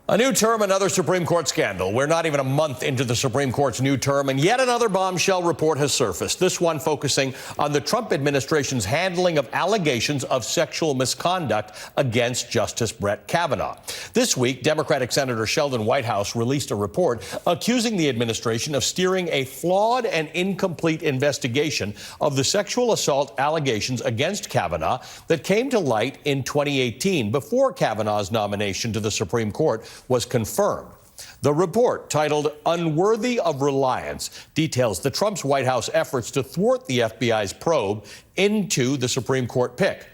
A new term, another Supreme Court scandal. We're not even a month into the Supreme Court's new term, and yet another bombshell report has surfaced, this one focusing on the Trump administration's handling of allegations of sexual misconduct against Justice Brett Kavanaugh. This week, Democratic Senator Sheldon Whitehouse released a report accusing the administration of steering a flawed and incomplete investigation of the sexual assault allegations against Kavanaugh that came to light in 2018, before Kavanaugh's nomination to the Supreme Court was confirmed. The report, titled Unworthy of Reliance, details the Trump's White House efforts to thwart the FBI's probe into the Supreme Court pick.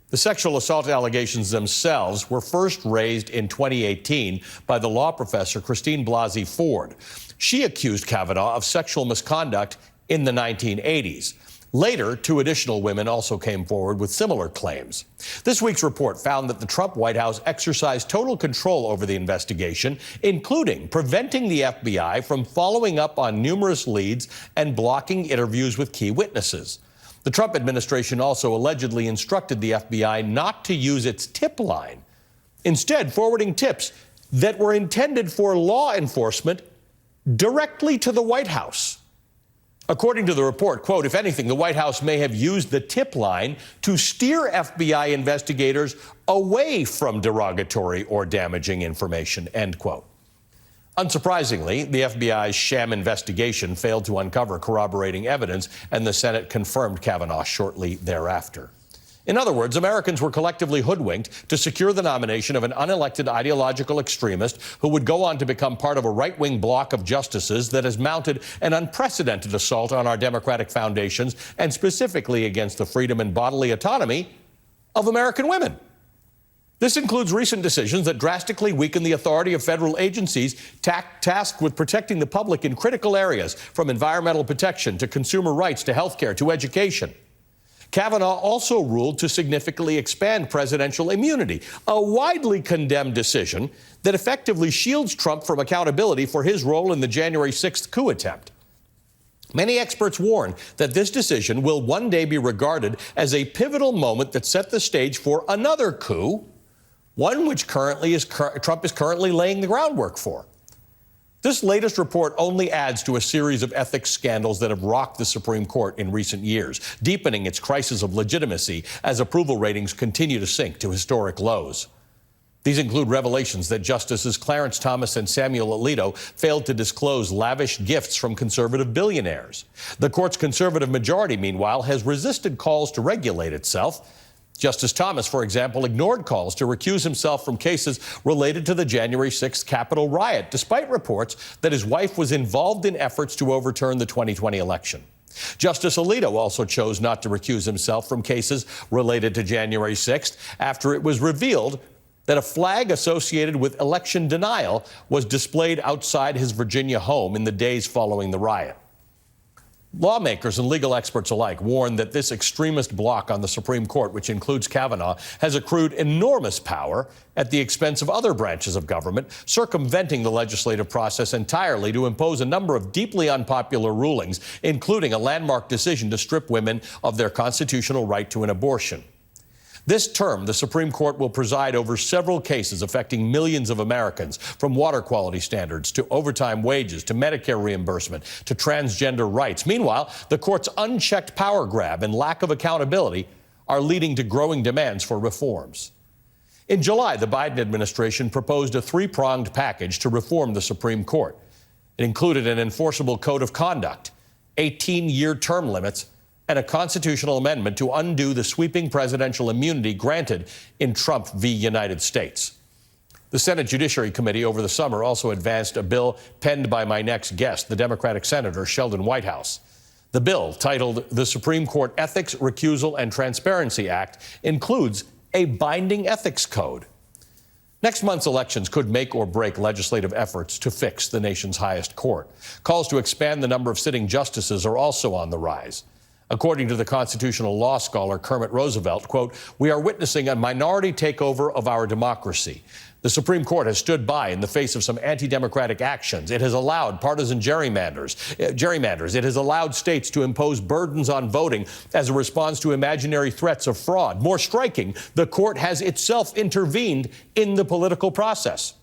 The sexual assault allegations themselves were first raised in 2018 by the law professor Christine Blasey Ford. She accused Kavanaugh of sexual misconduct in the 1980s. Later, two additional women also came forward with similar claims. This week's report found that the Trump White House exercised total control over the investigation, including preventing the FBI from following up on numerous leads and blocking interviews with key witnesses. The Trump administration also allegedly instructed the FBI not to use its tip line, instead forwarding tips that were intended for law enforcement directly to the White House. According to the report, quote, if anything, the White House may have used the tip line to steer FBI investigators away from derogatory or damaging information, end quote. Unsurprisingly, the FBI's sham investigation failed to uncover corroborating evidence, and the Senate confirmed Kavanaugh shortly thereafter. In other words, Americans were collectively hoodwinked to secure the nomination of an unelected ideological extremist who would go on to become part of a right-wing bloc of justices that has mounted an unprecedented assault on our democratic foundations, and specifically against the freedom and bodily autonomy of American women. This includes recent decisions that drastically weaken the authority of federal agencies tasked with protecting the public in critical areas, from environmental protection to consumer rights to health care to education. Kavanaugh also ruled to significantly expand presidential immunity, a widely condemned decision that effectively shields Trump from accountability for his role in the January 6th coup attempt. Many experts warn that this decision will one day be regarded as a pivotal moment that set the stage for another coup, one which Trump is currently laying the groundwork for. This latest report only adds to a series of ethics scandals that have rocked the Supreme Court in recent years, deepening its crisis of legitimacy as approval ratings continue to sink to historic lows. These include revelations that Justices Clarence Thomas and Samuel Alito failed to disclose lavish gifts from conservative billionaires. The court's conservative majority, meanwhile, has resisted calls to regulate itself. Justice Thomas, for example, ignored calls to recuse himself from cases related to the January 6th Capitol riot, despite reports that his wife was involved in efforts to overturn the 2020 election. Justice Alito also chose not to recuse himself from cases related to January 6th after it was revealed that a flag associated with election denial was displayed outside his Virginia home in the days following the riot. Lawmakers and legal experts alike warn that this extremist bloc on the Supreme Court, which includes Kavanaugh, has accrued enormous power at the expense of other branches of government, circumventing the legislative process entirely to impose a number of deeply unpopular rulings, including a landmark decision to strip women of their constitutional right to an abortion. This term, the Supreme Court will preside over several cases affecting millions of Americans, from water quality standards to overtime wages to Medicare reimbursement to transgender rights. Meanwhile, the court's unchecked power grab and lack of accountability are leading to growing demands for reforms. In July, the Biden administration proposed a three-pronged package to reform the Supreme Court. It included an enforceable code of conduct, 18-year term limits, and a constitutional amendment to undo the sweeping presidential immunity granted in Trump v. United States. The Senate Judiciary Committee over the summer also advanced a bill penned by my next guest, the Democratic Senator Sheldon Whitehouse. The bill, titled the Supreme Court Ethics, Recusal, and Transparency Act, includes a binding ethics code. Next month's elections could make or break legislative efforts to fix the nation's highest court. Calls to expand the number of sitting justices are also on the rise. According to the constitutional law scholar Kermit Roosevelt, quote, we are witnessing a minority takeover of our democracy. The Supreme Court has stood by in the face of some anti-democratic actions. It has allowed partisan gerrymanders. It has allowed states to impose burdens on voting as a response to imaginary threats of fraud. More striking, the court has itself intervened in the political process.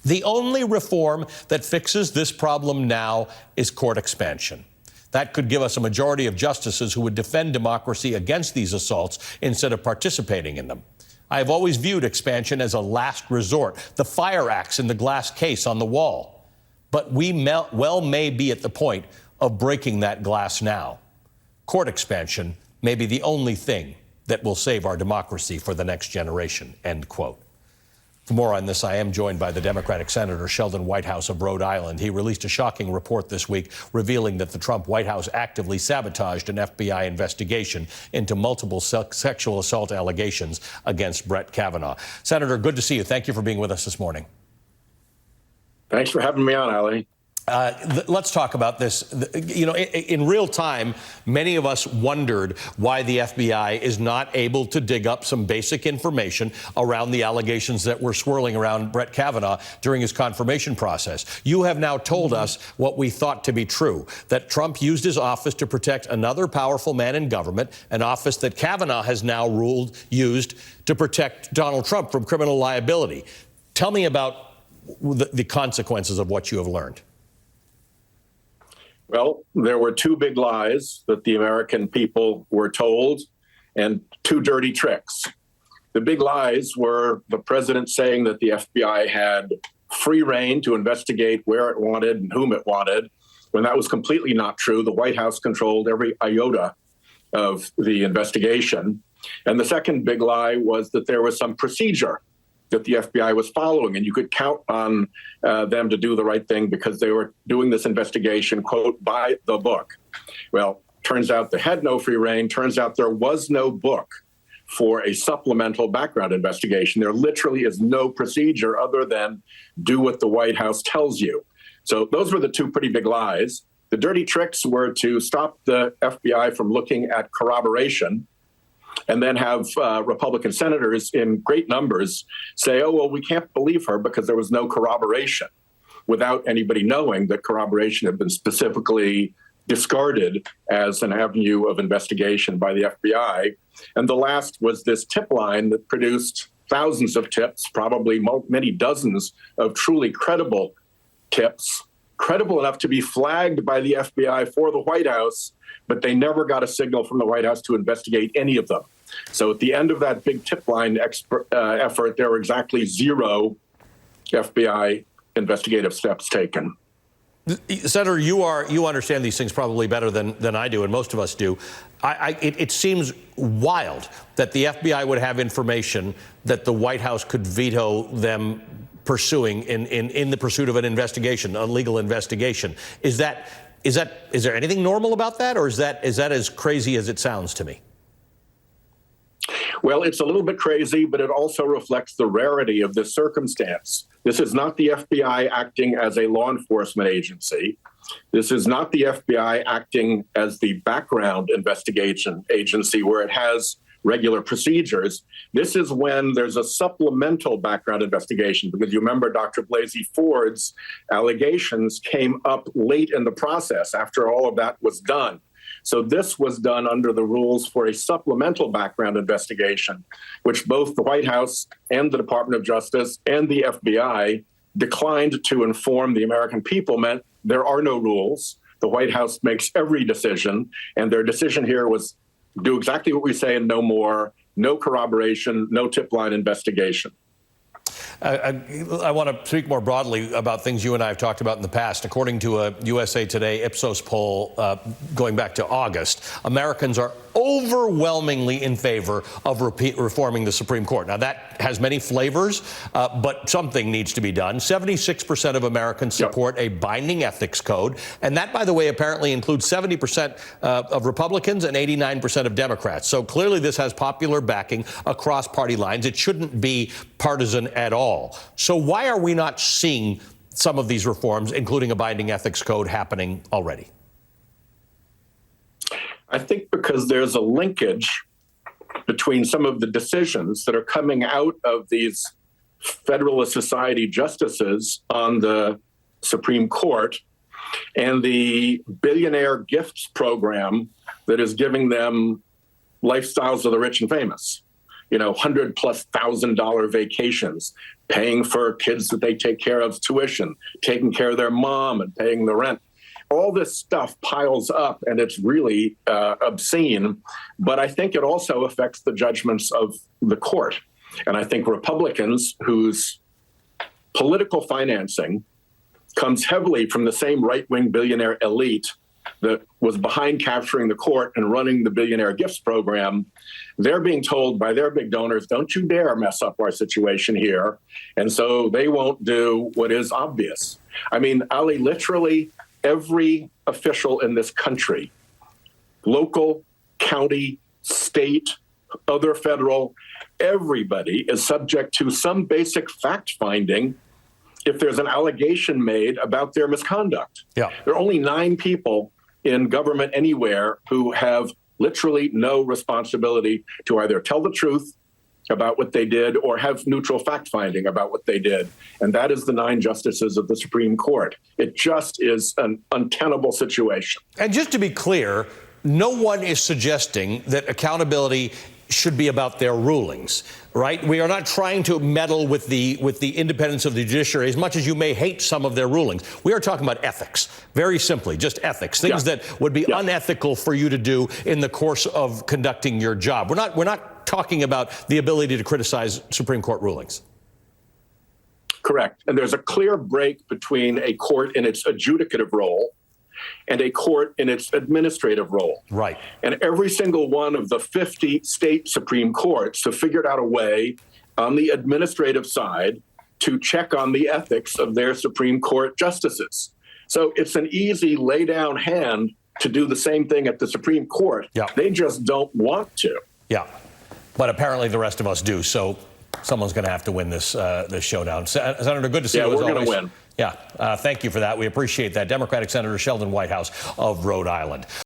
The only reform that fixes this problem now is court expansion. That could give us a majority of justices who would defend democracy against these assaults instead of participating in them. I have always viewed expansion as a last resort, the fire axe in the glass case on the wall. But we may be at the point of breaking that glass now. Court expansion may be the only thing that will save our democracy for the next generation, end quote. For more on this, I am joined by the Democratic Senator Sheldon Whitehouse of Rhode Island. He released a shocking report this week revealing that the Trump White House actively sabotaged an FBI investigation into multiple sexual assault allegations against Brett Kavanaugh. Senator, good to see you. Thank you for being with us this morning. Thanks for having me on, Ali. Let's talk about this. You know, in real time, many of us wondered why the FBI is not able to dig up some basic information around the allegations that were swirling around Brett Kavanaugh during his confirmation process. You have now told us what we thought to be true, that Trump used his office to protect another powerful man in government, an office that Kavanaugh has now used to protect Donald Trump from criminal liability. Tell me about the consequences of what you have learned. Well, there were two big lies that the American people were told and two dirty tricks. The big lies were the president saying that the FBI had free rein to investigate where it wanted and whom it wanted, when that was completely not true. The White House controlled every iota of the investigation. And the second big lie was that there was some procedure that the FBI was following, and you could count on them to do the right thing because they were doing this investigation, quote, by the book. Well, turns out they had no free rein. Turns out there was no book for a supplemental background investigation. There literally is no procedure other than do what the White House tells you. So those were the two pretty big lies. The dirty tricks were to stop the FBI from looking at corroboration, and then have Republican senators in great numbers say, oh, well, we can't believe her because there was no corroboration, without anybody knowing that corroboration had been specifically discarded as an avenue of investigation by the FBI. And the last was this tip line that produced thousands of tips, probably many dozens of truly credible tips, credible enough to be flagged by the FBI for the White House, but they never got a signal from the White House to investigate any of them. So at the end of that big tip line effort, there were exactly zero FBI investigative steps taken. Senator, you understand these things probably better than I do, and most of us do. It seems wild that the FBI would have information that the White House could veto them pursuing in the pursuit of an investigation, a legal investigation. Is there anything normal about that, or is that as crazy as it sounds to me? Well, it's a little bit crazy, but it also reflects the rarity of this circumstance. This is not the FBI acting as a law enforcement agency. This is not the FBI acting as the background investigation agency where it has regular procedures. This is when there's a supplemental background investigation, because you remember Dr. Blasey Ford's allegations came up late in the process after all of that was done. So this was done under the rules for a supplemental background investigation, which both the White House and the Department of Justice and the FBI declined to inform the American people. Meant there are no rules. The White House makes every decision, and their decision here was do exactly what we say and no more, no corroboration, no tip line investigation. I want to speak more broadly about things you and I have talked about in the past. According to a USA Today Ipsos poll going back to August, Americans are overwhelmingly in favor of reforming the Supreme Court. Now, that has many flavors, but something needs to be done. 76% of Americans support a binding ethics code. And that, by the way, apparently includes 70% of Republicans and 89% of Democrats. So clearly this has popular backing across party lines. It shouldn't be partisan at all. So why are we not seeing some of these reforms, including a binding ethics code, happening already? I think because there's a linkage between some of the decisions that are coming out of these Federalist Society justices on the Supreme Court and the billionaire gifts program that is giving them lifestyles of the rich and famous. $100,000+ vacations, paying for kids that they take care of tuition, taking care of their mom and paying the rent. All this stuff piles up, and it's really obscene. But I think it also affects the judgments of the court. And I think Republicans whose political financing comes heavily from the same right-wing billionaire elite that was behind capturing the court and running the billionaire gifts program, they're being told by their big donors, don't you dare mess up our situation here. And so they won't do what is obvious. I mean, Ali, literally every official in this country, local, county, state, other federal, everybody is subject to some basic fact-finding if there's an allegation made about their misconduct. Yeah. There are only 9 people in government anywhere who have literally no responsibility to either tell the truth about what they did or have neutral fact-finding about what they did. And that is the 9 justices of the Supreme Court. It just is an untenable situation. And just to be clear, no one is suggesting that accountability should be about their rulings, right? We are not trying to meddle with the independence of the judiciary as much as you may hate some of their rulings. We are talking about ethics, very simply, just ethics, things that would be unethical for you to do in the course of conducting your job. We're not talking about the ability to criticize Supreme Court rulings. Correct. And there's a clear break between a court in its adjudicative role and a court in its administrative role. Right. And every single one of the 50 state Supreme Courts have figured out a way on the administrative side to check on the ethics of their Supreme Court justices. So it's an easy lay down hand to do the same thing at the Supreme Court. Yeah. They just don't want to. Yeah. But apparently the rest of us do. So someone's going to have to win this showdown. Senator, good to see you as always. Yeah, we're going to win. Yeah. Thank you for that. We appreciate that. Democratic Senator Sheldon Whitehouse of Rhode Island.